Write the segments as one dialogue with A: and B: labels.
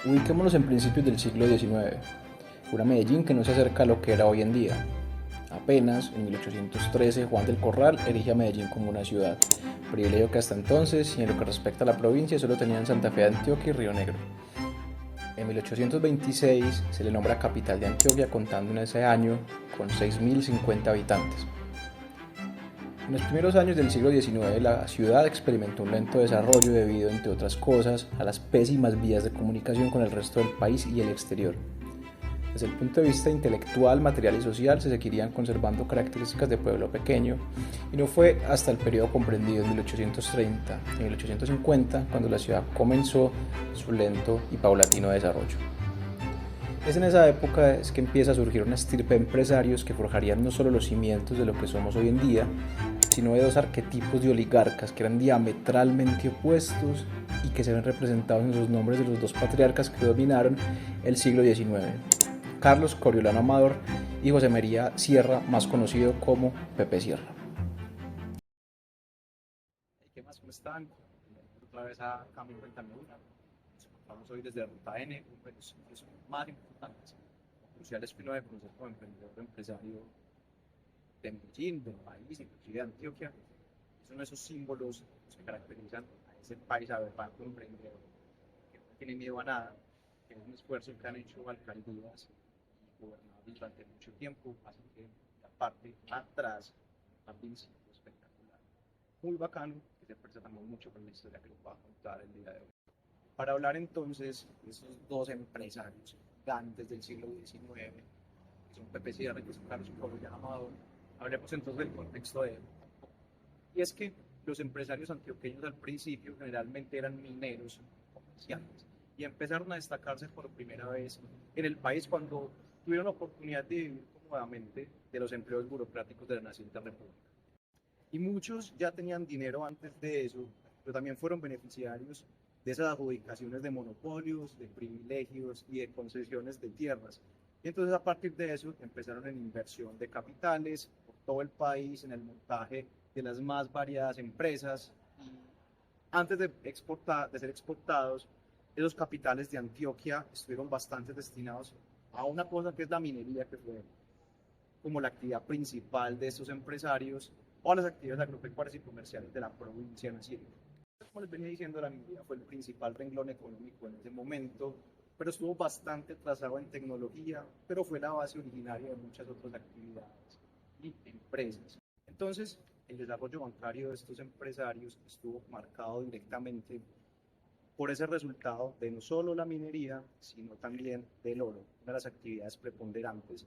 A: Ubiquémonos en principios del siglo XIX, una Medellín que no se acerca a lo que era hoy en día. Apenas en 1813 Juan del Corral erige a Medellín como una ciudad, privilegio que hasta entonces, y en lo que respecta a la provincia, solo tenían Santa Fe de Antioquia y Río Negro. En 1826 se le nombra capital de Antioquia, contando en ese año con 6.050 habitantes. En los primeros años del siglo XIX la ciudad experimentó un lento desarrollo debido, entre otras cosas, a las pésimas vías de comunicación con el resto del país y el exterior. Desde el punto de vista intelectual, material y social se seguirían conservando características de pueblo pequeño, y no fue hasta el periodo comprendido en 1830 y 1850 cuando la ciudad comenzó su lento y paulatino desarrollo. Es en esa época es que empieza a surgir una estirpe de empresarios que forjarían no solo los cimientos de lo que somos hoy en día, sino de dos arquetipos de oligarcas que eran diametralmente opuestos y que se ven representados en los nombres de los dos patriarcas que dominaron el siglo XIX, Carlos Coriolano Amador y José María Sierra, más conocido como Pepe Sierra.
B: ¿Qué más? ¿Cómo están? Otra vez a Cambio Cuéntame Una. Nos encontramos hoy desde Ruta N, uno de los sitios más importantes, cruciales que uno debe conocer como emprendedor o empresario de Medellín, del país, inclusive de Antioquia. Son esos símbolos que caracterizan a ese país aberrante emprendedor, que no tiene miedo a nada, que es un esfuerzo que han hecho alcaldías y gobernadores durante mucho tiempo, así que la parte atrás también es espectacular. Muy bacano, que se presta también mucho con la historia que nos va a contar el día de hoy. Para hablar entonces de estos dos empresarios gigantes del siglo XIX, que son Pepe Sierra y que son Carlos Corolla Amador, hablemos entonces del contexto de él. Y es que los empresarios antioqueños al principio generalmente eran mineros comerciantes y empezaron a destacarse por primera vez en el país cuando tuvieron la oportunidad de vivir cómodamente de los empleos burocráticos de la naciente república. Y muchos ya tenían dinero antes de eso, pero también fueron beneficiarios de esas adjudicaciones de monopolios, de privilegios y de concesiones de tierras. Y entonces a partir de eso empezaron en inversión de capitales por todo el país, en el montaje de las más variadas empresas. Y antes de, de ser exportados, esos capitales de Antioquia estuvieron bastante destinados a una cosa que es la minería, que fue como la actividad principal de estos empresarios o a las actividades agropecuarias y comerciales de la provincia naciente. Como les venía diciendo, la minería fue el principal renglón económico en ese momento, pero estuvo bastante trazado en tecnología, pero fue la base originaria de muchas otras actividades y empresas. Entonces, el desarrollo bancario de estos empresarios estuvo marcado directamente por ese resultado de no solo la minería, sino también del oro, una de las actividades preponderantes,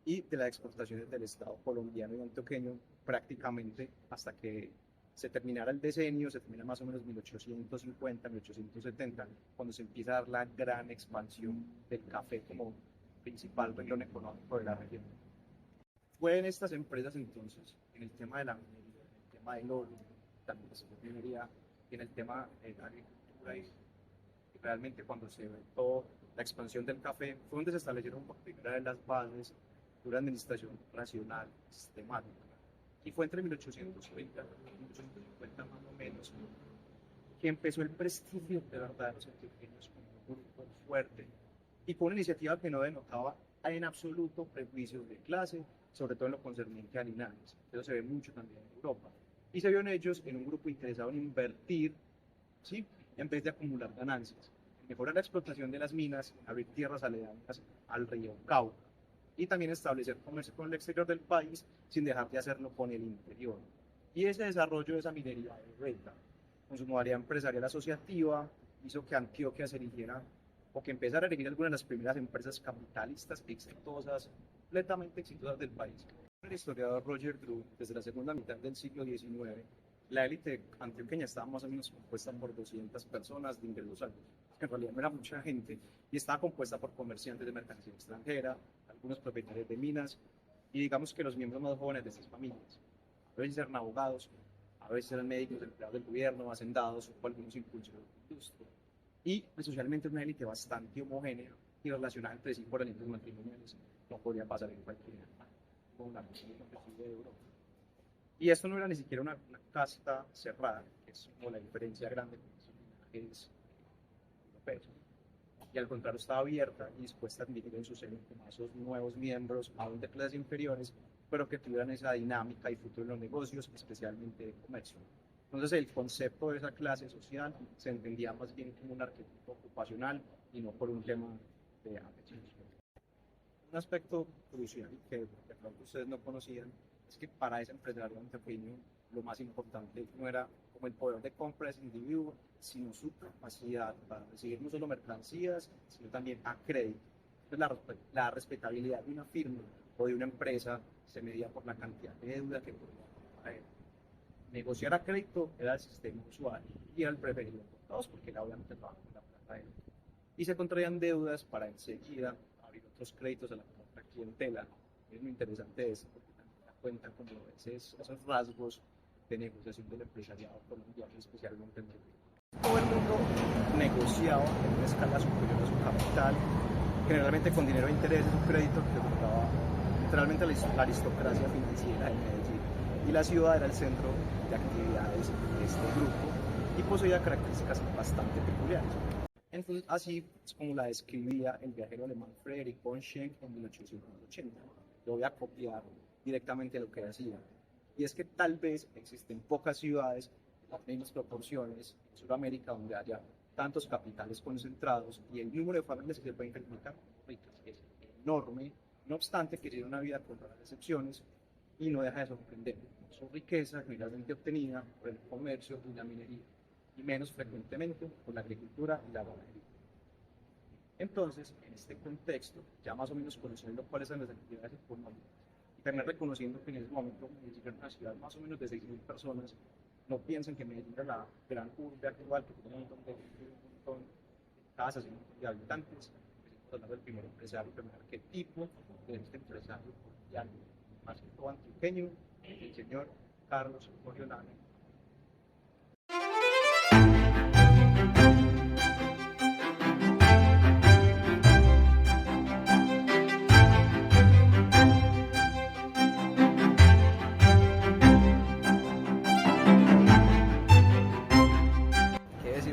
B: y de las exportaciones del Estado colombiano y antioqueño prácticamente hasta que se terminara el decenio, se termina más o menos 1850, 1870, cuando se empieza a dar la gran expansión del café como principal región económico de la región. Fue en estas empresas entonces, en el tema de la minería, en el tema del oro, también la minería, y en el tema de la agricultura y realmente cuando se ve toda la expansión del café, fue donde se establecieron por primera vez las bases de una administración racional, sistemática. Y fue entre 1830 y 1850 más o menos que empezó el prestigio de verdad de los antioqueños como un grupo fuerte y con una iniciativa que no denotaba en absoluto prejuicios de clase, sobre todo en lo concerniente a Linares. Eso se ve mucho también en Europa. Y se vio en ellos en un grupo interesado en invertir, ¿sí?, en vez de acumular ganancias, mejorar la explotación de las minas, abrir tierras aledañas al río Cauca y también establecer comercio con el exterior del país sin dejar de hacerlo con el interior. Y ese desarrollo de esa minería de renta, con su modalidad empresarial asociativa, hizo que Antioquia se eligiera o que empezara a elegir algunas de las primeras empresas capitalistas exitosas, completamente exitosas del país. El historiador Roger Drew, desde la segunda mitad del siglo XIX, la élite antioqueña estaba más o menos compuesta por 200 personas de ingresos altos, que en realidad no era mucha gente, y estaba compuesta por comerciantes de mercancía extranjera, algunos propietarios de minas, y digamos que los miembros más jóvenes de estas familias. A veces eran abogados, a veces eran médicos, empleados del gobierno, hacendados o algunos impulsores de la industria. Y pues, socialmente es una élite bastante homogénea y relacionada entre sí por alianzas matrimoniales. No podría pasar en cualquier monarquía de Europa. Y esto no era ni siquiera una casta cerrada, que es como la diferencia grande con los linajes europeos. y al contrario estaba abierta y dispuesta a admitir en su seno como a esos nuevos miembros, aún de clases inferiores, pero que tuvieran esa dinámica y futuro en los negocios, especialmente de comercio. Entonces el concepto de esa clase social se entendía más bien como un arquetipo ocupacional y no por un tema de apetito. Un aspecto crucial que de pronto ustedes no conocían es que para ese empresario antioqueño lo más importante no era como el poder de compra de ese individuo, sino su capacidad para recibir no solo mercancías, sino también a crédito. Entonces, la respetabilidad de una firma o de una empresa se medía por la cantidad de deuda que podía pagar. Negociar a crédito era el sistema usual y era el preferido por todos porque era obviamente trabajo con la plata de él. Y se contraían deudas para enseguida abrir otros créditos a la propia clientela. Es muy interesante eso porque también da cuenta como esos rasgos de negociación del empresariado colombiano, especialmente en el todo el mundo negociaba en una escala superior a su capital, generalmente con dinero de interés de un crédito que otorgaba literalmente la aristocracia financiera de Medellín. Y la ciudad era el centro de actividades de este grupo y poseía características bastante peculiares. Entonces, así es como la describía el viajero alemán Friedrich von Schenck en 1880. Lo voy a copiar directamente de lo que decía. Y es que tal vez existen pocas ciudades en las mismas proporciones en Sudamérica donde haya tantos capitales concentrados y el número de familias que se pueden calificar ricas es enorme, no obstante que tiene una vida con raras excepciones y no deja de sorprender. Su riqueza generalmente obtenida por el comercio y la minería y menos frecuentemente por la agricultura y la ganadería. Entonces, en este contexto, ya más o menos conociendo cuáles son las actividades económicas, y también reconociendo que en ese momento Medellín era una ciudad más o menos de 6.000 personas, no piensen que Medellín era la gran urbe actual que tiene un montón de casas y un montón de habitantes. Empecemos a hablar del primer empresario, primer arquetipo de este empresario colombiano, más que todo antioqueño, el señor Carlos Coriolanus.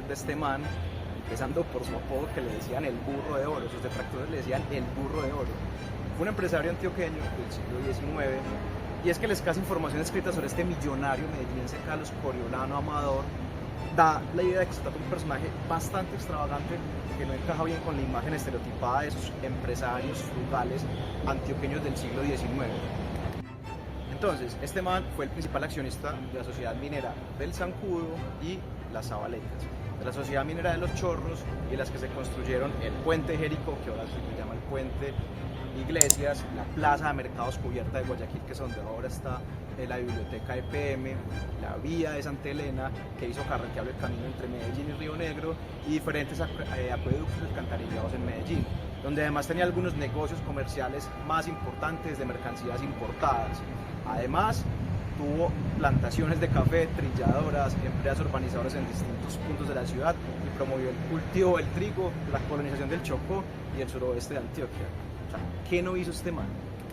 B: Este man, empezando por su apodo que le decían el burro de oro, sus detractores le decían el burro de oro. Fue un empresario antioqueño del siglo XIX y es que la escasa información escrita sobre este millonario medellinense Carlos Coriolano Amador da la idea de que se trata de un personaje bastante extravagante que no encaja bien con la imagen estereotipada de esos empresarios frugales antioqueños del siglo XIX. Entonces, este man fue el principal accionista de la sociedad minera del Zancudo y las Zabaletas, de la sociedad minera de los Chorros y de las que se construyeron el puente Jericó, que ahora se llama el puente Iglesias, la plaza de mercados cubierta de Guayaquil, que es donde ahora está la biblioteca EPM, la vía de Santa Elena, que hizo carreteable el camino entre Medellín y Río Negro, y diferentes acueductos alcantarillados en Medellín, donde además tenía algunos negocios comerciales más importantes de mercancías importadas. Además, tuvo plantaciones de café, trilladoras, empresas urbanizadoras en distintos puntos de la ciudad y promovió el cultivo del trigo, la colonización del Chocó y el suroeste de Antioquia. O sea, ¿qué no hizo este man?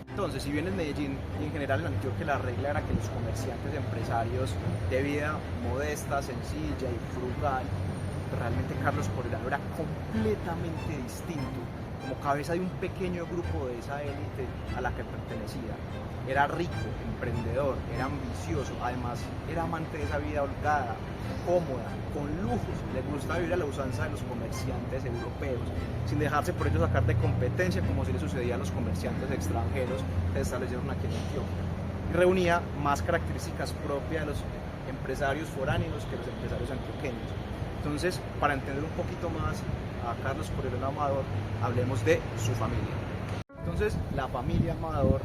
B: Entonces, si bien en Medellín y en general en Antioquia la regla era que los comerciantes y empresarios de vida modesta, sencilla y frugal, realmente Carlos Coriolanus era completamente distinto, como cabeza de un pequeño grupo de esa élite a la que pertenecía. Era rico, emprendedor, era ambicioso, además era amante de esa vida holgada, cómoda, con lujos. Le gustaba vivir a la usanza de los comerciantes europeos, sin dejarse por ello sacar de competencia como si le sucedía a los comerciantes extranjeros que se establecieron aquí en Antioquia. Y reunía más características propias de los empresarios foráneos que los empresarios antioqueños. Entonces, para entender un poquito más a Carlos Coriolanus Amador, hablemos de su familia. Entonces, la familia Amador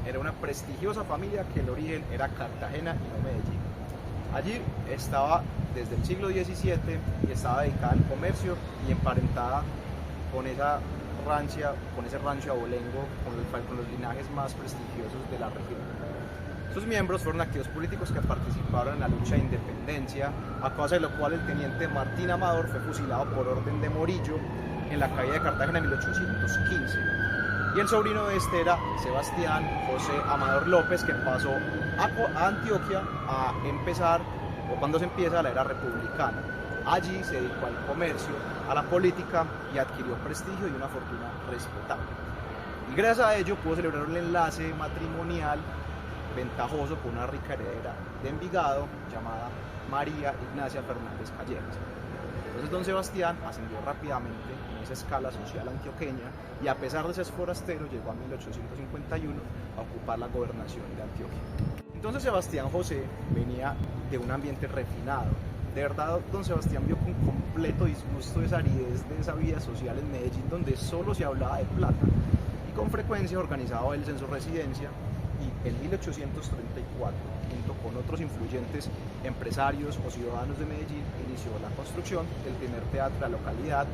B: era una prestigiosa familia que el origen era Cartagena y no Medellín. Allí estaba desde el siglo XVII y estaba dedicada al comercio y emparentada con ese rancho abolengo, con los linajes más prestigiosos de la región. Sus miembros fueron activos políticos que participaron en la lucha de independencia, a causa de lo cual el teniente Martín Amador fue fusilado por orden de Morillo en la caída de Cartagena en 1815. Y el sobrino de este era Sebastián José Amador López, que pasó a Antioquia a empezar, o cuando se empieza la era republicana. Allí se dedicó al comercio, a la política y adquirió prestigio y una fortuna respetable. Y gracias a ello pudo celebrar un enlace matrimonial ventajoso con una rica heredera de Envigado llamada María Ignacia Fernández Callejas. Entonces don Sebastián ascendió rápidamente en esa escala social antioqueña y a pesar de ser forastero llegó a 1851 a ocupar la gobernación de Antioquia. Entonces Sebastián José venía de un ambiente refinado. De verdad, don Sebastián vio con completo disgusto esa aridez de esa vida social en Medellín donde solo se hablaba de plata y con frecuencia organizaba el censo residencia y en 1834, junto con otros influyentes empresarios o ciudadanos de Medellín, inició la construcción del primer teatro de la localidad,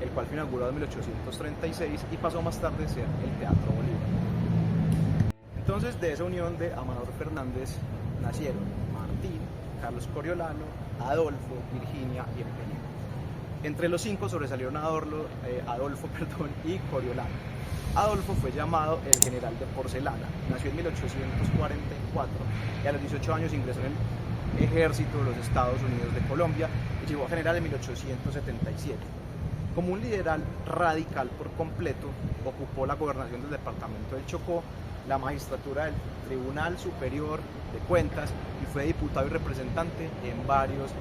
B: el cual fue inaugurado en 1836 y pasó más tarde a ser el Teatro Bolívar. Entonces, de esa unión de Amador Fernández nacieron Martín, Carlos Coriolano, Adolfo, Virginia y Eugenio. Entre los cinco sobresalieron Adolfo y Coriolano. Adolfo fue llamado el general de Porcelana, nació en 1844 y a los 18 años ingresó en el ejército de los Estados Unidos de Colombia y llegó a general en 1877. Como un liberal radical por completo, ocupó la gobernación del departamento del Chocó, la magistratura del Tribunal Superior de Cuentas y fue diputado y representante en varios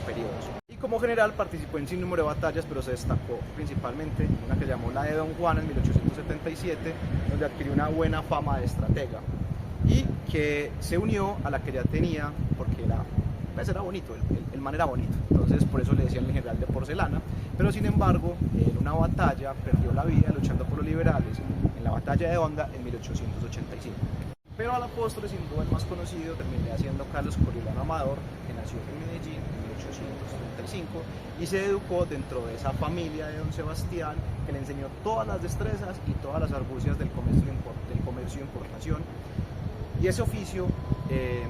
B: periodos. Y como general participó en sin número de batallas, pero se destacó principalmente en una que llamó la de Don Juan en 1877, donde adquirió una buena fama de estratega y que se unió a la que ya tenía porque era bonito, el man era bonito, entonces por eso le decían el general de Porcelana, pero sin embargo en una batalla perdió la vida luchando por los liberales en la batalla de Honda en 1885. Pero a la postre, sin duda el más conocido, terminé siendo Carlos Coriolano Amador, que nació en Medellín en 1835 y se educó dentro de esa familia de don Sebastián, que le enseñó todas las destrezas y todas las argucias del comercio e importación. Y ese oficio,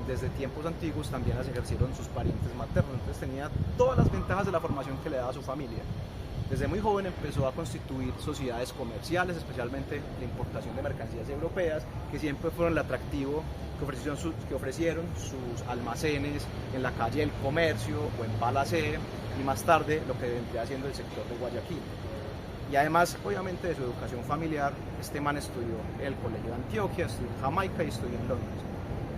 B: desde tiempos antiguos, también las ejercieron sus parientes maternos, entonces tenía todas las ventajas de la formación que le daba a su familia. Desde muy joven empezó a constituir sociedades comerciales, especialmente la importación de mercancías europeas, que siempre fueron el atractivo que ofrecieron sus almacenes en la calle del Comercio o en Palacé y más tarde lo que vendría siendo el sector de Guayaquil. Y además, obviamente, de su educación familiar, este man estudió en el Colegio de Antioquia, estudió en Jamaica y estudió en Londres.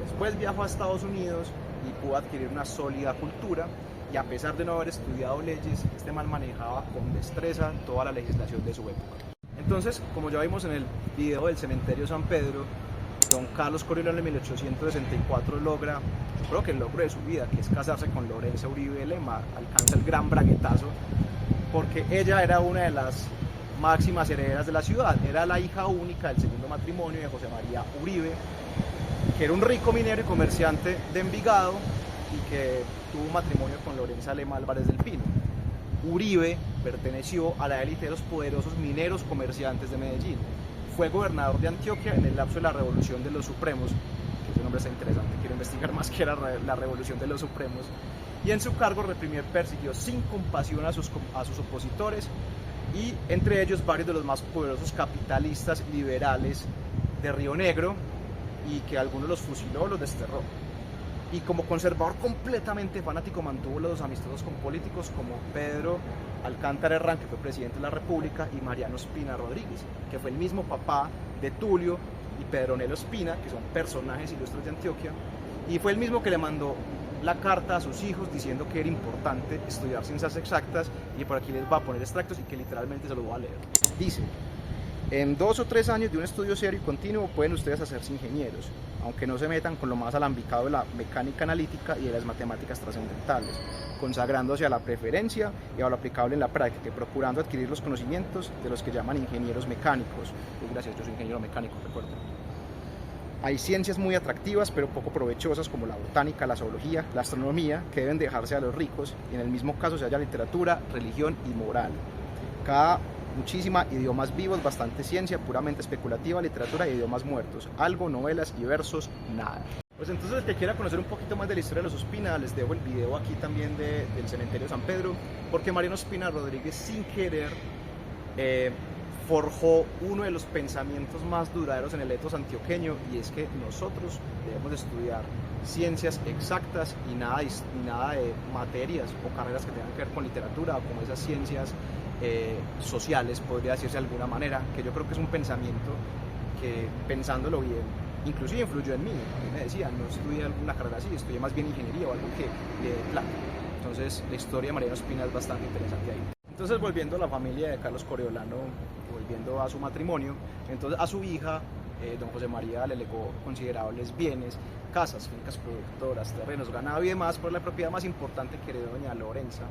B: Después viajó a Estados Unidos y pudo adquirir una sólida cultura. Y a pesar de no haber estudiado leyes, este man manejaba con destreza toda la legislación de su época. Entonces, como ya vimos en el video del cementerio San Pedro, don Carlos Coriolano en 1864 logra, yo creo que el logro de su vida, que es casarse con Lorenza Uribe Lema, alcanza el gran braguetazo, porque ella era una de las máximas herederas de la ciudad, era la hija única del segundo matrimonio de José María Uribe, que era un rico minero y comerciante de Envigado, y que tuvo matrimonio con Lorenza Lema Álvarez del Pino. Uribe perteneció a la élite de los poderosos mineros comerciantes de Medellín. Fue gobernador de Antioquia en el lapso de la Revolución de los Supremos, que ese nombre está interesante, quiero investigar más qué era la Revolución de los Supremos, y en su cargo reprimió y persiguió sin compasión a sus opositores, y entre ellos varios de los más poderosos capitalistas liberales de Río Negro, y que algunos los fusiló o los desterró. Y como conservador completamente fanático mantuvo los amistosos con políticos como Pedro Alcántara Herrán, que fue presidente de la República, y Mariano Espina Rodríguez, que fue el mismo papá de Tulio y Pedronelo Espina, que son personajes ilustres de Antioquia, y fue el mismo que le mandó la carta a sus hijos diciendo que era importante estudiar ciencias exactas, y por aquí les voy a poner extractos y que literalmente se los voy a leer. Dice: en 2 o 3 años de un estudio serio y continuo pueden ustedes hacerse ingenieros, aunque no se metan con lo más alambicado de la mecánica analítica y de las matemáticas trascendentales, consagrándose a la preferencia y a lo aplicable en la práctica, y procurando adquirir los conocimientos de los que llaman ingenieros mecánicos. Gracias, yo soy ingeniero mecánico, recuerden. Hay ciencias muy atractivas pero poco provechosas como la botánica, la zoología, la astronomía, que deben dejarse a los ricos, y en el mismo caso se halla literatura, religión y moral. Muchísima idiomas vivos, bastante ciencia, puramente especulativa, literatura y idiomas muertos, algo, novelas y versos, nada. Pues entonces, el que quiera conocer un poquito más de la historia de los Ospina, les dejo el video aquí también del cementerio San Pedro, porque Mariano Ospina Rodríguez, sin querer, forjó uno de los pensamientos más duraderos en el etos antioqueño, y es que nosotros debemos estudiar ciencias exactas y nada de materias o carreras que tengan que ver con literatura o como esas ciencias sociales, podría decirse de alguna manera, que yo creo que es un pensamiento que, pensándolo bien, inclusive influyó en mí. A mí me decían, no estudié alguna carrera así, estudié más bien ingeniería o algo que le dé plata. Entonces la historia de Mariano Espina es bastante interesante ahí. Entonces, volviendo a la familia de Carlos Coriolano, volviendo a su matrimonio, entonces a su hija, don José María le legó considerables bienes, casas, fincas productoras, terrenos, ganado y demás, pero la propiedad más importante que heredó doña Lorenza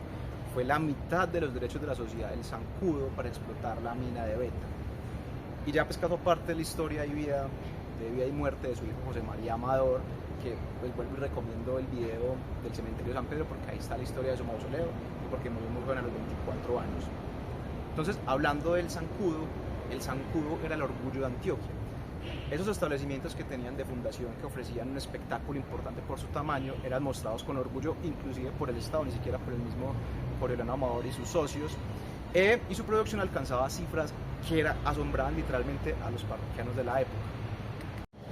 B: fue la mitad de los derechos de la sociedad del Zancudo para explotar la mina de Beta. Y ya pescado parte de la historia y vida y muerte de su hijo José María Amador, que pues vuelvo y recomiendo el video del cementerio de San Pedro porque ahí está la historia de su mausoleo y porque murió muy joven a los 24 años. Entonces, hablando del Zancudo, el Zancudo era el orgullo de Antioquia. Esos establecimientos que tenían de fundación, que ofrecían un espectáculo importante por su tamaño, eran mostrados con orgullo inclusive por el Estado, ni siquiera por el mismo Coriolano Amador y sus socios, y su producción alcanzaba cifras que asombraban literalmente a los parroquianos de la época.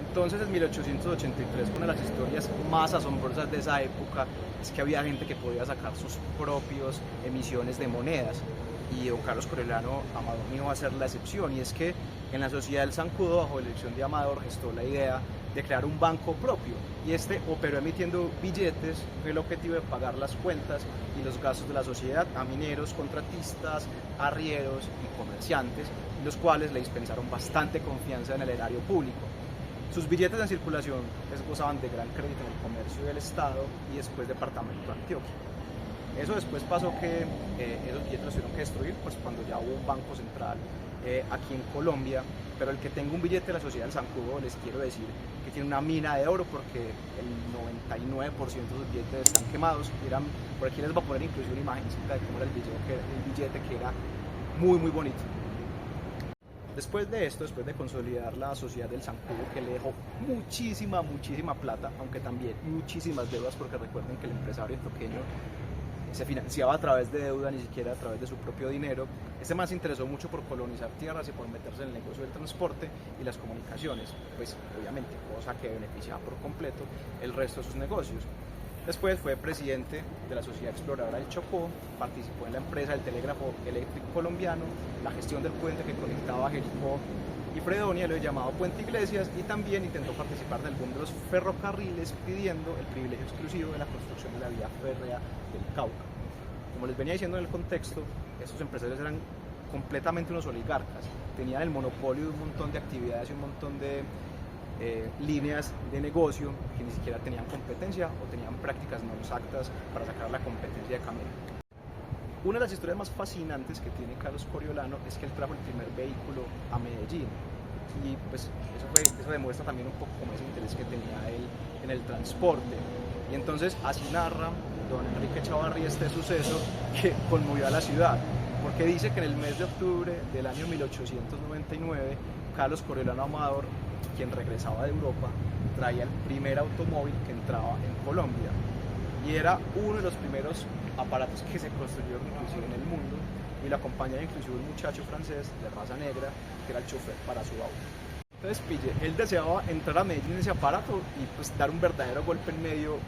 B: Entonces, en 1883, una de las historias más asombrosas de esa época es que había gente que podía sacar sus propias emisiones de monedas, y don Carlos Coriolano Amador no iba a ser la excepción, y es que en la Sociedad del Zancudo, bajo la dirección de Amador, gestó la idea de crear un banco propio, y este operó emitiendo billetes con el objetivo de pagar las cuentas y los gastos de la sociedad a mineros, contratistas, arrieros y comerciantes, los cuales le dispensaron bastante confianza en el erario público. Sus billetes en circulación gozaban de gran crédito en el comercio del Estado y después departamento de Antioquia. Eso después pasó que esos billetes los tuvieron que destruir, pues cuando ya hubo un banco central aquí en Colombia, pero el que tenga un billete de la Sociedad del Zancudo, les quiero decir que tiene una mina de oro, porque el 99% de sus billetes están quemados. Por aquí les voy a poner incluso una imagen de cómo era el billete, que era muy muy bonito. Después de esto, después de consolidar la Sociedad del Zancudo, que le dejó muchísima plata, aunque también muchísimas deudas, porque recuerden que el empresario antioqueño se financiaba a través de deuda, ni siquiera a través de su propio dinero. Este man se interesó mucho por colonizar tierras y por meterse en el negocio del transporte y las comunicaciones, pues obviamente cosa que beneficiaba por completo el resto de sus negocios. Después fue presidente de la Sociedad Exploradora del Chocó, participó en la empresa del telégrafo eléctrico colombiano, la gestión del puente que conectaba Jericó y Fredonia, lo llamado Puente Iglesias, y también intentó participar del boom de los ferrocarriles, pidiendo el privilegio exclusivo de la construcción de la vía férrea del Cauca. Como les venía diciendo en el contexto, estos empresarios eran completamente unos oligarcas, tenían el monopolio de un montón de actividades y un montón de líneas de negocio que ni siquiera tenían competencia o tenían prácticas no exactas para sacar la competencia de camino. Una de las historias más fascinantes que tiene Carlos Coriolano es que él trajo el primer vehículo a Medellín, y pues eso demuestra también un poco como ese interés que tenía él en el transporte. Y entonces así narra don Enrique Chavarri este suceso que conmovió a la ciudad, porque dice que en el mes de octubre del año 1899 Carlos Coriolano Amador, quien regresaba de Europa, traía el primer automóvil que entraba en Colombia, y era uno de los primeros aparatos que se construyeron inclusive en el mundo, y lo acompañaba inclusive un muchacho francés de raza negra que era el chofer para su auto. Entonces pille, él deseaba entrar a Medellín en ese aparato y pues dar un verdadero golpe en medio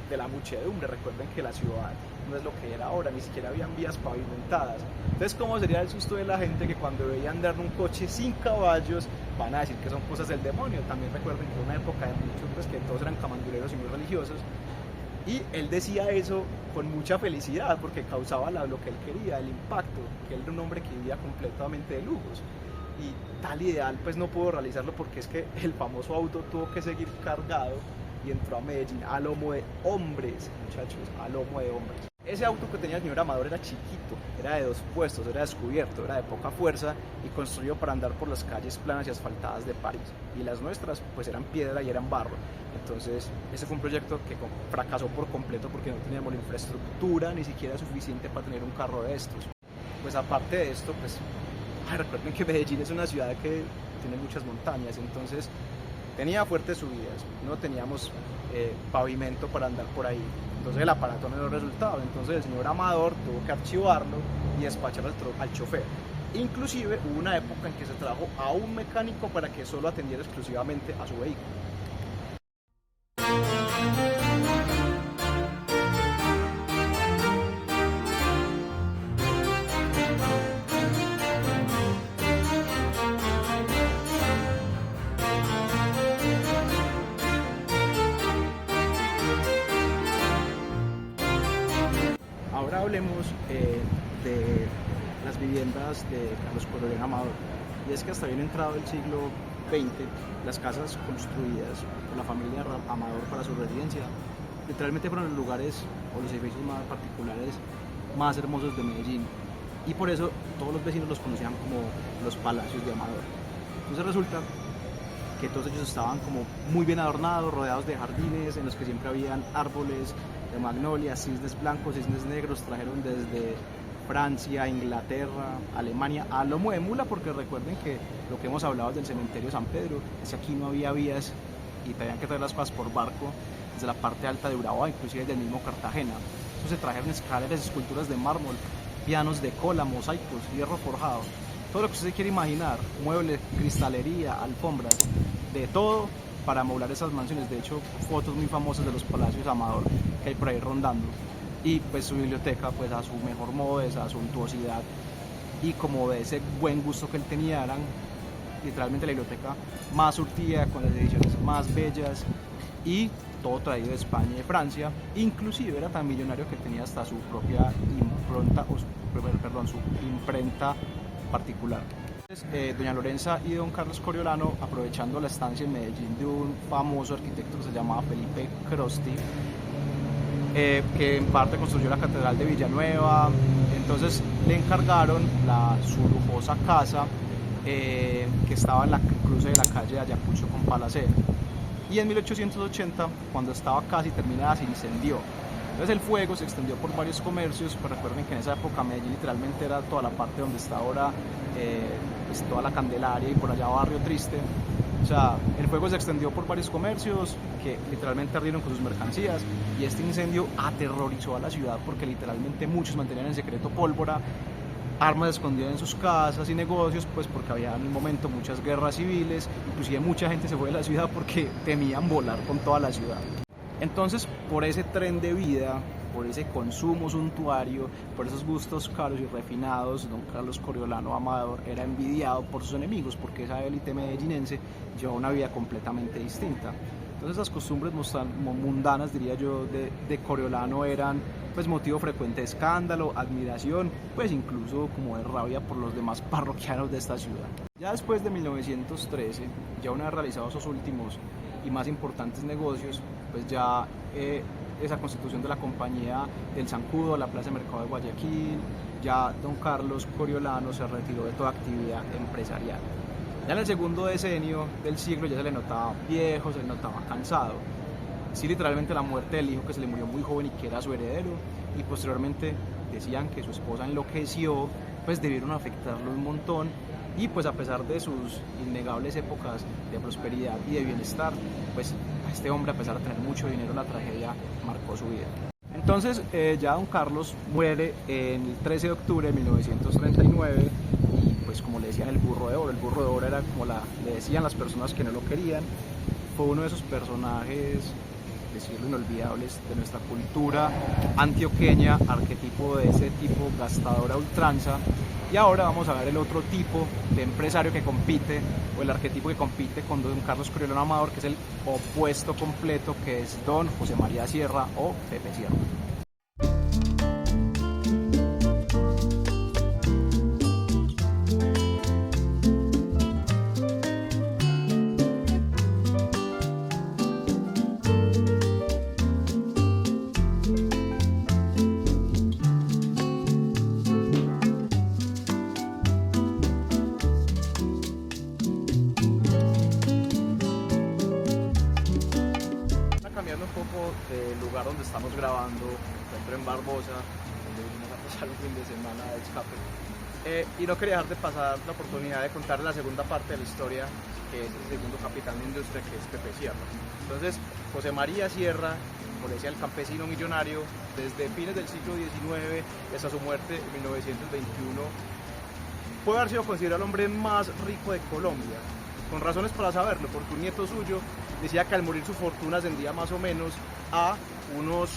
B: de la muchedumbre. Recuerden que la ciudad no es lo que era ahora, ni siquiera habían vías pavimentadas. Entonces, ¿cómo sería el susto de la gente que cuando veían andar un coche sin caballos van a decir que son cosas del demonio? También recuerden que era una época de muchos, pues, que todos eran camanduleros y muy religiosos, y él decía eso con mucha felicidad porque causaba lo que él quería, el impacto, que él era un hombre que vivía completamente de lujos, y tal ideal pues no pudo realizarlo porque es que el famoso auto tuvo que seguir cargado y entró a Medellín a lomo de hombres, muchachos, a lomo de hombres. Ese auto que tenía el señor Amador era chiquito, era de 2 puestos, era descubierto, era de poca fuerza y construido para andar por las calles planas y asfaltadas de París. Y las nuestras pues eran piedra y eran barro. Entonces ese fue un proyecto que fracasó por completo porque no teníamos la infraestructura ni siquiera suficiente para tener un carro de estos. Pues aparte de esto, pues recuerden que Medellín es una ciudad que tiene muchas montañas, entonces tenía fuertes subidas, no teníamos pavimento para andar por ahí, entonces el aparato no dio resultado. Entonces el señor Amador tuvo que archivarlo y despachar al chofer. Inclusive hubo una época en que se trajo a un mecánico para que solo atendiera exclusivamente a su vehículo.
A: hablemos de las viviendas de Carlos Coriolanó Amador. Y es que hasta bien entrado el siglo XX, las casas construidas por la familia Amador para su residencia literalmente fueron los lugares o los edificios más particulares más hermosos de Medellín, y por eso todos los vecinos los conocían como los palacios de Amador. Entonces resulta que todos ellos estaban como muy bien adornados, rodeados de jardines en los que siempre habían árboles de magnolia, cisnes blancos, cisnes negros. Trajeron desde Francia, Inglaterra, Alemania a lomo de mula, porque recuerden que lo que hemos hablado del cementerio San Pedro es que aquí no había vías y tenían que traer las cosas por barco desde la parte alta de Urabá, inclusive del mismo Cartagena. Entonces se trajeron escaleras, esculturas de mármol, pianos de cola, mosaicos, hierro forjado, todo lo que usted se quiere imaginar, muebles, cristalería, alfombras, de todo para amoblar esas mansiones. De hecho, fotos muy famosas de los palacios Amador que hay por ahí rondando. Y pues su biblioteca, pues a su mejor modo de esa suntuosidad y como de ese buen gusto que él tenía, eran literalmente la biblioteca más surtida, con las ediciones más bellas, y todo traído de España y de Francia. Inclusive era tan millonario que tenía hasta su propia impronta, su imprenta particular. Doña Lorenza y don Carlos Coriolanó, aprovechando la estancia en Medellín de un famoso arquitecto que se llamaba Felipe Crosti, que en parte construyó la Catedral de Villanueva, entonces le encargaron su lujosa casa que estaba en la cruce de la calle de Ayacucho con Palacé. Y en 1880, cuando estaba casi terminada, se incendió. Entonces el fuego se extendió por varios comercios, pero recuerden que en esa época Medellín literalmente era toda la parte donde está ahora pues toda la Candelaria y por allá Barrio Triste. O sea, el fuego se extendió por varios comercios que literalmente ardieron con sus mercancías, y este incendio aterrorizó a la ciudad porque literalmente muchos mantenían en secreto pólvora, armas escondidas en sus casas y negocios, pues porque había en el momento muchas guerras civiles, inclusive mucha gente se fue de la ciudad porque temían volar con toda la ciudad. Entonces, por ese tren de vida, por ese consumo suntuario, por esos gustos caros y refinados, don Carlos Coriolanó Amador era envidiado por sus enemigos, porque esa élite medellinense llevaba una vida completamente distinta. Entonces las costumbres mundanas, diría yo, de Coriolanó eran pues motivo frecuente de escándalo, admiración, pues incluso como de rabia por los demás parroquianos de esta ciudad. Ya después de 1913, ya una vez realizados sus últimos y más importantes negocios, pues ya esa constitución de la Compañía del Zancudo, la Plaza de Mercado de Guayaquil, ya don Carlos Coriolanó se retiró de toda actividad empresarial. Ya en el segundo decenio del siglo ya se le notaba viejo, se le notaba cansado. Sí, literalmente la muerte del hijo, que se le murió muy joven y que era su heredero, y posteriormente decían que su esposa enloqueció, pues debieron afectarlo un montón, y pues a pesar de sus innegables épocas de prosperidad y de bienestar, pues a este hombre, a pesar de tener mucho dinero, la tragedia marcó su vida. Entonces ya don Carlos muere el 13 de octubre de 1939, y pues como le decían el burro de oro era como le decían las personas que no lo querían. Fue uno de esos personajes, decirlo, inolvidables de nuestra cultura antioqueña, arquetipo de ese tipo gastador a ultranza. Y ahora vamos a ver el otro tipo de empresario que compite, o el arquetipo que compite con don Carlos Coriolanó Amador, que es el opuesto completo, que es don José María Sierra o Pepe Sierra. Cambiando un poco del lugar donde estamos grabando, me encuentro en Barbosa, donde vinimos a pasar un fin de semana de escape. Y no quería dejar de pasar la oportunidad de contar la segunda parte de la historia, que es el segundo capitán de industria, que es Pepe Sierra. Entonces, José María Sierra, como decía, el campesino millonario, desde fines del siglo XIX hasta su muerte en 1921, puede haber sido considerado el hombre más rico de Colombia. Con razones para saberlo, porque un nieto suyo decía que al morir su fortuna ascendía más o menos a unos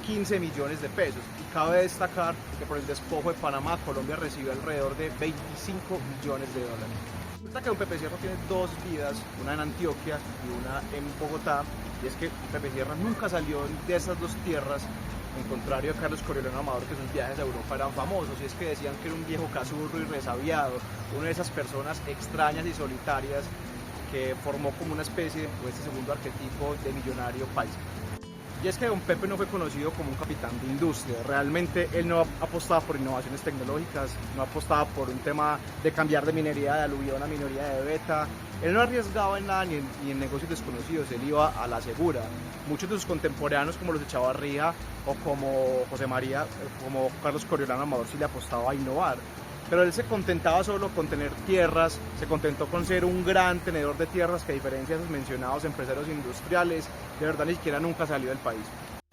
A: 15 millones de pesos. Y cabe destacar que por el despojo de Panamá, Colombia recibió alrededor de 25 millones de dólares. Resulta que don Pepe Sierra tiene dos vidas, una en Antioquia y una en Bogotá, y es que Pepe Sierra nunca salió de esas dos tierras
B: en contrario a Carlos Coriolanum Amador, que sus viajes a Europa eran famosos, y es que decían que era un viejo cazurro y resabiado, una de esas personas extrañas y solitarias que formó como una especie de este segundo arquetipo de millonario paisa. Y es que don Pepe no fue conocido como un capitán de industria, realmente él no apostaba por innovaciones tecnológicas, no apostaba por un tema de cambiar de minería de aluvión a minería de beta, él no arriesgaba en nada ni en negocios desconocidos, él iba a la segura. Muchos de sus contemporáneos como los de Chavarría o como José María, como Carlos Coriolanum Amador sí le apostaba a innovar. Pero él se contentaba solo con tener tierras, se contentó con ser un gran tenedor de tierras que a diferencia de sus mencionados empresarios industriales, de verdad ni siquiera nunca salió del país.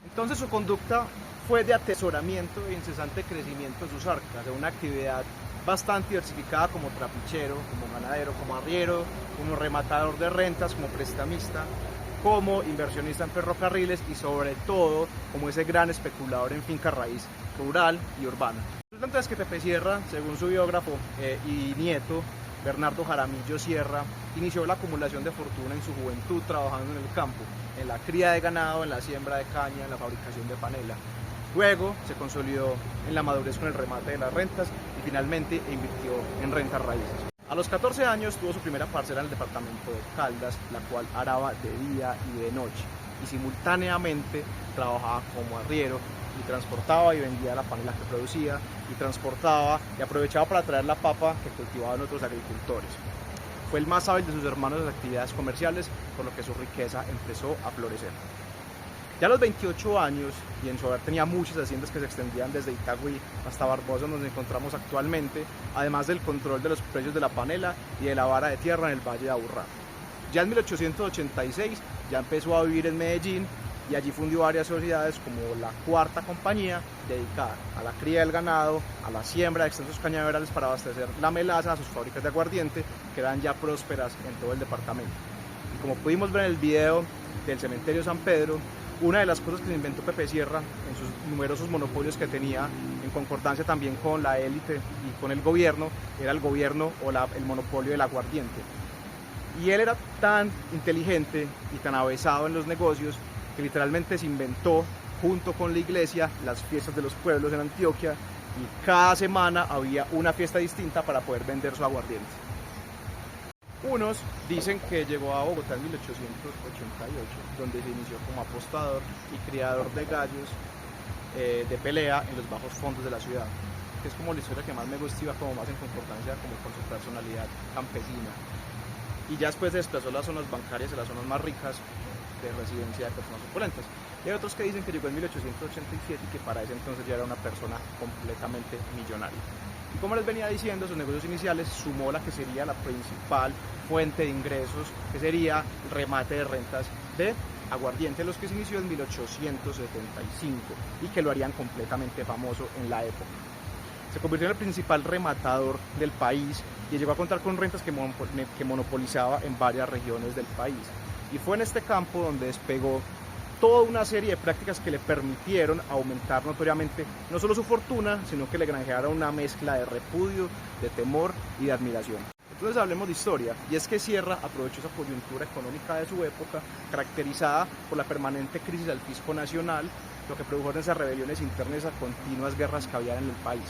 B: Entonces su conducta fue de atesoramiento e incesante crecimiento de sus arcas, de una actividad bastante diversificada como trapichero, como ganadero, como arriero, como rematador de rentas, como prestamista, como inversionista en ferrocarriles y sobre todo como ese gran especulador en finca raíz rural y urbana. Resulta entonces que Pepe Sierra, según su biógrafo y nieto, Bernardo Jaramillo Sierra, inició la acumulación de fortuna en su juventud trabajando en el campo, en la cría de ganado, en la siembra de caña, en la fabricación de panela. Luego se consolidó en la madurez con el remate de las rentas y finalmente invirtió en rentas raíces. A los 14 años tuvo su primera parcela en el departamento de Caldas, la cual araba de día y de noche, y simultáneamente trabajaba como arriero y transportaba y vendía la panela que producía y transportaba y aprovechaba para traer la papa que cultivaban otros agricultores. Fue el más hábil de sus hermanos en las actividades comerciales, por lo que su riqueza empezó a florecer. Ya a los 28 años, y en su haber tenía muchas haciendas que se extendían desde Itagüí hasta Barbosa, donde nos encontramos actualmente, además del control de los precios de la panela y de la vara de tierra en el Valle de Aburrá. Ya en 1886 ya empezó a vivir en Medellín y allí fundió varias sociedades como la Cuarta Compañía, dedicada a la cría del ganado, a la siembra de extensos cañaverales para abastecer la melaza a sus fábricas de aguardiente, que eran ya prósperas en todo el departamento. Y como pudimos ver en el video del cementerio San Pedro, una de las cosas que se inventó Pepe Sierra en sus numerosos monopolios que tenía, en concordancia también con la élite y con el gobierno, era el gobierno o el monopolio del aguardiente. Y él era tan inteligente y tan avesado en los negocios que literalmente se inventó, junto con la iglesia, las fiestas de los pueblos en Antioquia, y cada semana había una fiesta distinta para poder vender su aguardiente. Unos dicen que llegó a Bogotá en 1888, donde se inició como apostador y criador de gallos de pelea en los bajos fondos de la ciudad, que es como la historia que más me gusta y va como más en concordancia como con su personalidad campesina. Y ya después se desplazó a las zonas bancarias, a las zonas más ricas de residencia de personas opulentas. Y hay otros que dicen que llegó en 1887 y que para ese entonces ya era una persona completamente millonaria. Y como les venía diciendo, sus negocios iniciales sumó la que sería la principal fuente de ingresos, que sería el remate de rentas de aguardiente, los que se inició en 1875 y que lo harían completamente famoso en la época. Se convirtió en el principal rematador del país y llegó a contar con rentas que monopolizaba en varias regiones del país. Y fue en este campo donde despegó toda una serie de prácticas que le permitieron aumentar notoriamente no solo su fortuna, sino que le granjearon una mezcla de repudio, de temor y de admiración. Entonces hablemos de historia, y es que Sierra aprovechó esa coyuntura económica de su época, caracterizada por la permanente crisis del fisco nacional, lo que produjo en esas rebeliones internas, esas continuas guerras que había en el país.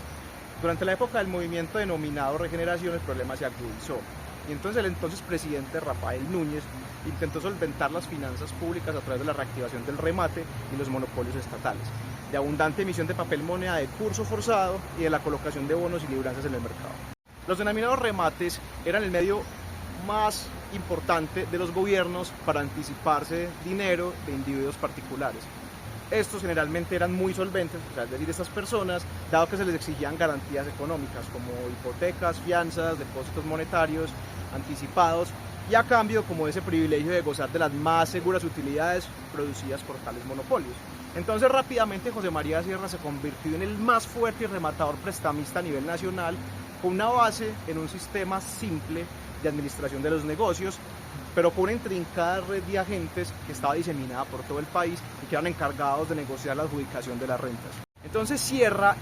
B: Durante la época del movimiento denominado Regeneración, el problema se agudizó, y entonces el entonces presidente Rafael Núñez intentó solventar las finanzas públicas a través de la reactivación del remate y los monopolios estatales, de abundante emisión de papel moneda de curso forzado y de la colocación de bonos y libranzas en el mercado. Los denominados remates eran el medio más importante de los gobiernos para anticiparse dinero de individuos particulares. Estos generalmente eran muy solventes, es decir, estas personas, dado que se les exigían garantías económicas como hipotecas, fianzas, depósitos monetarios anticipados, y a cambio como ese privilegio de gozar de las más seguras utilidades producidas por tales monopolios. Entonces rápidamente José María Sierra se convirtió en el más fuerte y rematador prestamista a nivel nacional, con una base en un sistema simple de administración de los negocios, pero con una intrincada red de agentes que estaba diseminada por todo el país y que eran encargados de negociar la adjudicación de las rentas. Entonces Sierra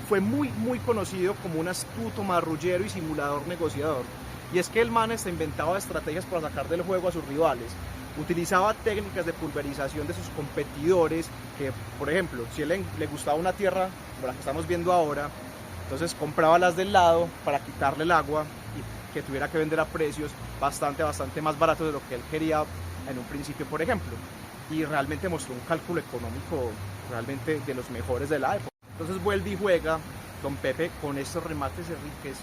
B: fue muy conocido como un astuto marrullero y simulador negociador. Y es que el man inventaba estrategias para sacar del juego a sus rivales. Utilizaba técnicas de pulverización de sus competidores, que por ejemplo, si a él le gustaba una tierra, como la que estamos viendo ahora, entonces compraba las del lado para quitarle el agua y que tuviera que vender a precios bastante más baratos de lo que él quería en un principio, por ejemplo. Y realmente mostró un cálculo económico realmente de los mejores de la época. Entonces vuelve y juega don Pepe con estos remates,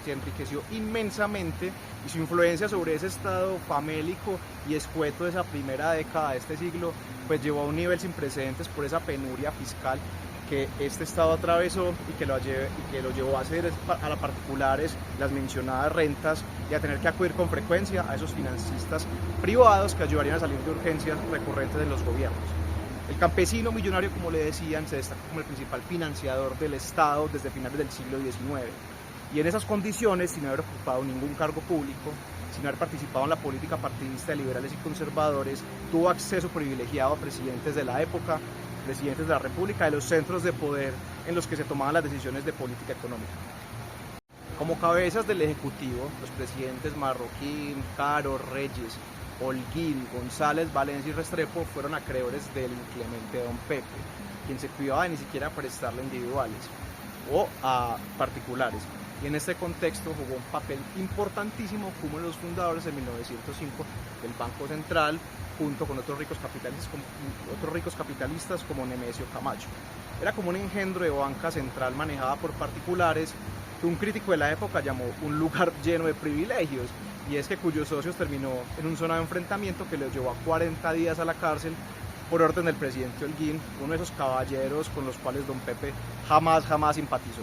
B: se enriqueció inmensamente, y su influencia sobre ese estado famélico y escueto de esa primera década de este siglo pues llevó a un nivel sin precedentes por esa penuria fiscal que este estado atravesó y que lo llevó a hacer a las particulares las mencionadas rentas y a tener que acudir con frecuencia a esos financistas privados que ayudarían a salir de urgencias recurrentes de los gobiernos. El campesino millonario, como le decían, se destacó como el principal financiador del Estado desde finales del siglo XIX. Y en esas condiciones, sin haber ocupado ningún cargo público, sin haber participado en la política partidista de liberales y conservadores, tuvo acceso privilegiado a presidentes de la época, presidentes de la República, de los centros de poder en los que se tomaban las decisiones de política económica. Como cabezas del Ejecutivo, los presidentes Marroquín, Caro, Reyes, Holguín, González, Valencia y Restrepo fueron acreedores del inclemente don Pepe, quien se cuidaba de ni siquiera prestarle a individuales o a particulares. Y en este contexto jugó un papel importantísimo como uno de los fundadores en 1905 del Banco Central, junto con otros ricos capitalistas como Nemesio Camacho. Era como un engendro de banca central manejada por particulares, que un crítico de la época llamó un lugar lleno de privilegios, y es que cuyos socios terminó en un zona de enfrentamiento que los llevó a 40 días a la cárcel por orden del presidente Holguín, uno de esos caballeros con los cuales don Pepe jamás simpatizó.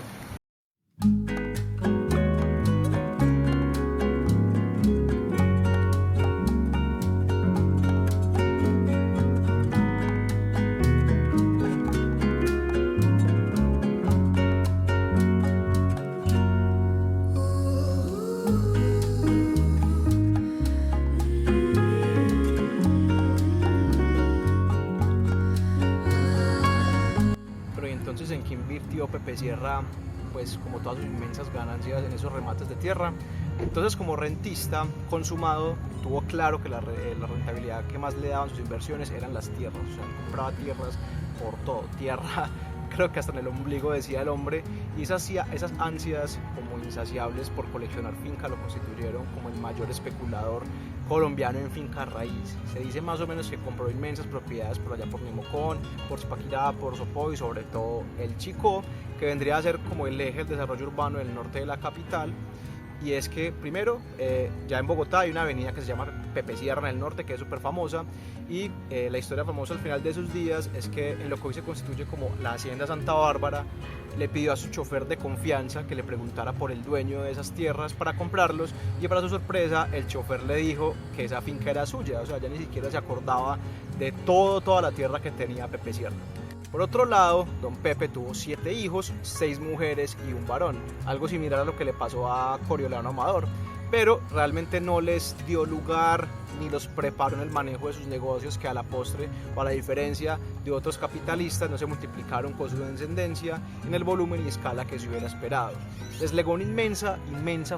B: Entonces, ¿en qué invirtió Pepe Sierra? Pues como todas sus inmensas ganancias en esos remates de tierra. Entonces, como rentista consumado, tuvo claro que la rentabilidad que más le daban sus inversiones eran las tierras. O sea, compraba tierras por todo, tierra, creo que hasta en el ombligo, decía el hombre, y esas ansias como insaciables por coleccionar finca lo constituyeron como el mayor especulador colombiano en finca raíz. Se dice más o menos que compró inmensas propiedades por allá por Nemocón, por Zipaquirá, por Sopó y sobre todo el Chicó, que vendría a ser como el eje del desarrollo urbano del norte de la capital. Y es que primero, ya en Bogotá hay una avenida que se llama Pepe Sierra en el norte, que es súper famosa, y la historia famosa al final de sus días es que en lo que hoy se constituye como la Hacienda Santa Bárbara, le pidió a su chofer de confianza que le preguntara por el dueño de esas tierras para comprarlos, y para su sorpresa el chofer le dijo que esa finca era suya, o sea, ya ni siquiera se acordaba de toda la tierra que tenía Pepe Sierra. Por otro lado, don Pepe tuvo 7 hijos, 6 mujeres y un varón, algo similar a lo que le pasó a Coriolano Amador, pero realmente no les dio lugar ni los preparó en el manejo de sus negocios, que a la postre, o a la diferencia de otros capitalistas, no se multiplicaron con su descendencia en el volumen y escala que se hubiera esperado. Les legó una inmensa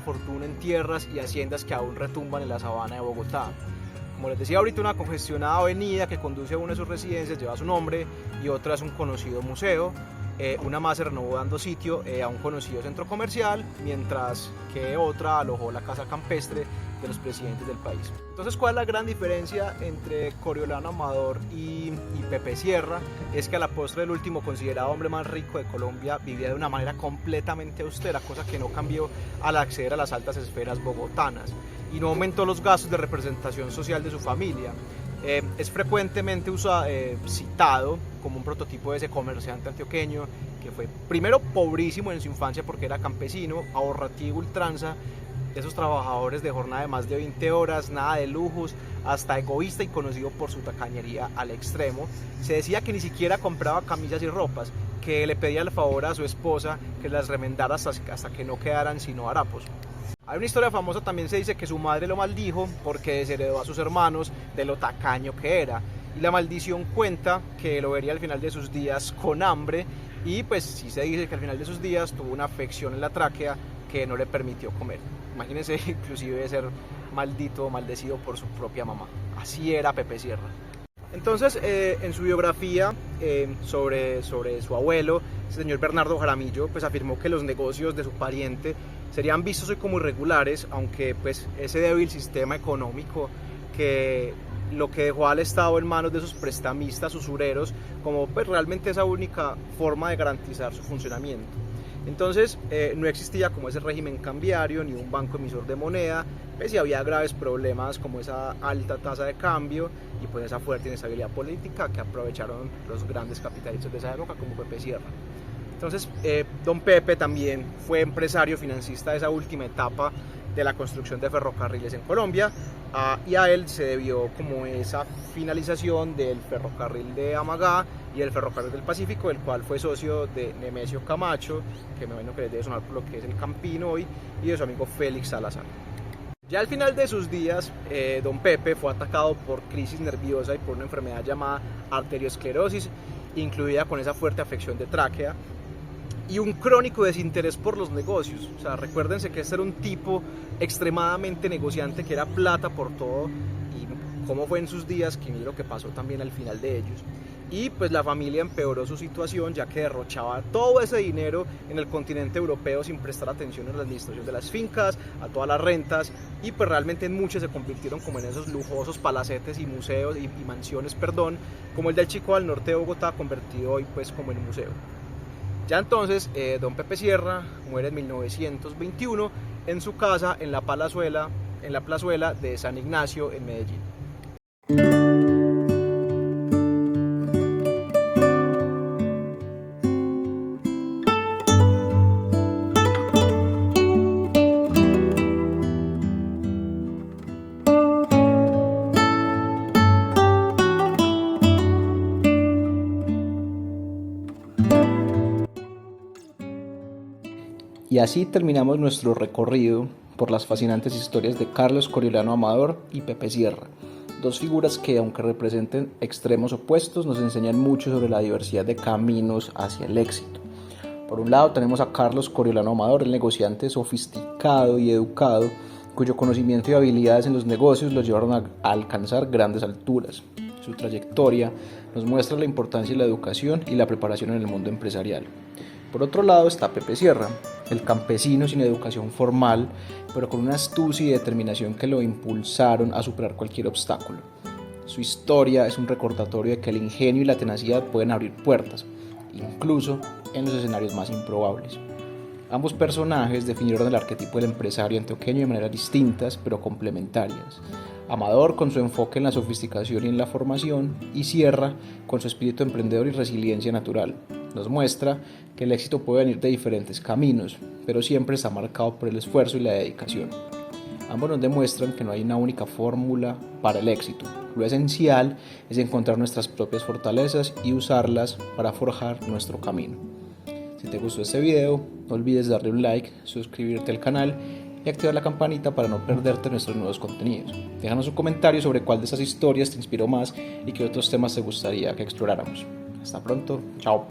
B: fortuna en tierras y haciendas que aún retumban en la sabana de Bogotá. Como les decía ahorita, una congestionada avenida que conduce a una de sus residencias lleva su nombre, y otra es un conocido museo. Una más se renovó dando sitio a un conocido centro comercial, mientras que otra alojó la casa campestre de los presidentes del país. Entonces, ¿cuál es la gran diferencia entre Coriolano Amador y Pepe Sierra? Es que a la postre el último, considerado hombre más rico de Colombia, vivía de una manera completamente austera, cosa que no cambió al acceder a las altas esferas bogotanas, y no aumentó los gastos de representación social de su familia. Es frecuentemente citado como un prototipo de ese comerciante antioqueño que fue primero pobrísimo en su infancia porque era campesino, ahorrativo ultranza, de esos trabajadores de jornada de más de 20 horas, nada de lujos, hasta egoísta y conocido por su tacañería al extremo. Se decía que ni siquiera compraba camisas y ropas, que le pedía el favor a su esposa que las remendara hasta que no quedaran sino harapos. Hay una historia famosa, también se dice que su madre lo maldijo porque desheredó a sus hermanos de lo tacaño que era, y la maldición cuenta que lo vería al final de sus días con hambre, y pues sí se dice que al final de sus días tuvo una afección en la tráquea que no le permitió comer. Imagínense inclusive ser maldito o maldecido por su propia mamá.
A: así era Pepe Sierra. Entonces, en su biografía sobre su abuelo, el señor Bernardo Jaramillo, pues afirmó que los negocios de su pariente serían vistos hoy como irregulares, aunque pues ese débil sistema económico que lo que dejó al Estado en manos de esos prestamistas usureros como pues realmente esa única forma de garantizar su funcionamiento. Entonces no existía como ese régimen cambiario ni un banco emisor de moneda, pues y había graves problemas como esa alta tasa de cambio y pues esa fuerte inestabilidad política que aprovecharon los grandes capitalistas de esa época como Pepe Sierra. Entonces don Pepe también fue empresario financista de esa última etapa de la construcción de ferrocarriles en Colombia, y a él se debió como esa finalización del ferrocarril de Amagá y el ferrocarril del Pacífico, el cual fue socio de Nemesio Camacho, que me imagino que les debe sonar por lo que es el Campino hoy, y de su amigo Félix Salazar. Ya al final de sus días, don Pepe fue atacado por crisis nerviosa y por una enfermedad llamada arteriosclerosis, incluida con esa fuerte afección de tráquea, y un crónico desinterés por los negocios. O sea, recuérdense que este era un tipo extremadamente negociante, que era plata por todo, y cómo fue en sus días, que mire lo que pasó también al final de ellos. Y pues la familia empeoró su situación, ya que derrochaba todo ese dinero en el continente europeo sin prestar atención en la administración de las fincas, a todas las rentas, y pues realmente en muchos se convirtieron como en esos lujosos palacetes y museos y mansiones, como el del Chico al norte de Bogotá, convertido hoy pues como en museo. Ya entonces, don Pepe Sierra muere en 1921 en su casa en la plazuela de San Ignacio en Medellín. Y así terminamos nuestro recorrido por las fascinantes historias de Carlos Coriolano Amador y Pepe Sierra, dos figuras que, aunque representen extremos opuestos, nos enseñan mucho sobre la diversidad de caminos hacia el éxito. Por un lado tenemos a Carlos Coriolano Amador, el negociante sofisticado y educado, cuyo conocimiento y habilidades en los negocios lo llevaron a alcanzar grandes alturas. Su trayectoria nos muestra la importancia de la educación y la preparación en el mundo empresarial. Por otro lado está Pepe Sierra, el campesino sin educación formal, pero con una astucia y determinación que lo impulsaron a superar cualquier obstáculo. Su historia es un recordatorio de que el ingenio y la tenacidad pueden abrir puertas, incluso en los escenarios más improbables. Ambos personajes definieron el arquetipo del empresario antioqueño de maneras distintas, pero complementarias. Amador con su enfoque en la sofisticación y en la formación, y Sierra con su espíritu emprendedor y resiliencia natural. Nos muestra que el éxito puede venir de diferentes caminos, pero siempre está marcado por el esfuerzo y la dedicación. Ambos nos demuestran que no hay una única fórmula para el éxito. Lo esencial es encontrar nuestras propias fortalezas y usarlas para forjar nuestro camino. Si te gustó este video, no olvides darle un like, suscribirte al canal y activar la campanita para no perderte nuestros nuevos contenidos. Déjanos un comentario sobre cuál de esas historias te inspiró más y qué otros temas te gustaría que exploráramos. Hasta pronto, chao.